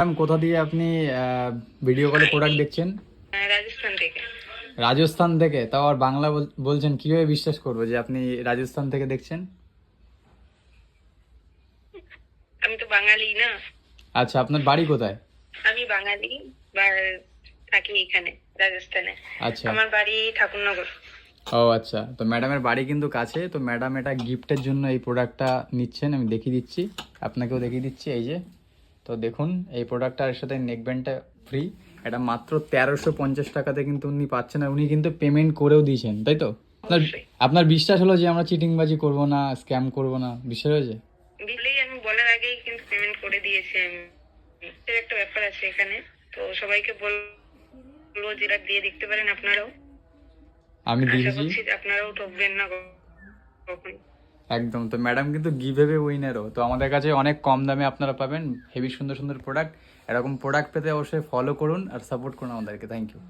Ma'am, কোথা দিয়ে আপনি ভিডিও কলে প্রোডাক্ট দেখছেন? রাজস্থান থেকে। রাজস্থান থেকে? তাও আর বাংলা বলছেন, কিভাবে বিশ্বাস করবো যে আপনি রাজস্থান থেকে দেখছেন? আমি তো বাঙালি না। আচ্ছা, আপনার বাড়ি কোথায়? আমি বাঙালি বা থাকি এখানে রাজস্থানে। আচ্ছা। আমার বাড়ি ঠাকুরনগর। ও আচ্ছা, তো ম্যাডামের বাড়ি কিন্তু কাছে। তো ম্যাডাম এটা গিফটের জন্য এই প্রোডাক্টটা নিচ্ছেন, আমি দেখিয়ে দিচ্ছি, আপনাকেও দেখিয়ে দিচ্ছি। এই যে, তো দেখুন এই প্রোডাক্টটার সাথে নেকব্যান্ডটা ফ্রি। এটা মাত্র 1350 টাকাতে কিন্তু উনি পাচ্ছেন, আর উনি কিন্তু পেমেন্ট করেও দিয়েছেন, তাই তো? আপনার অবশ্যই আপনার বিশ্বাস হলো যে আমরা চিটিংবাজি করব না, স্ক্যাম করব না, বিশ্বাস হয়েছে? দিলেই আমি বলার আগেই কিন্তু পেমেন্ট করে দিয়েছি আমি। এর একটা ব্যাপার আছে এখানে, তো সবাইকে বলবো যেটা দিয়ে দেখতে পারেন আপনারাও। আমি আশা দিয়েছি করছি যে আপনারাও ঠকবেন না কখন। একদম। তো ম্যাডাম কিন্তু গিভঅ্যাওয়ে উইনারও। তো আমাদের কাছে অনেক কম দামে আপনারা পাবেন হেভি সুন্দর সুন্দর প্রোডাক্ট। এরকম প্রোডাক্ট পেতে অবশ্যই ফলো করুন আর সাপোর্ট করুন আমাদেরকে। Thank you.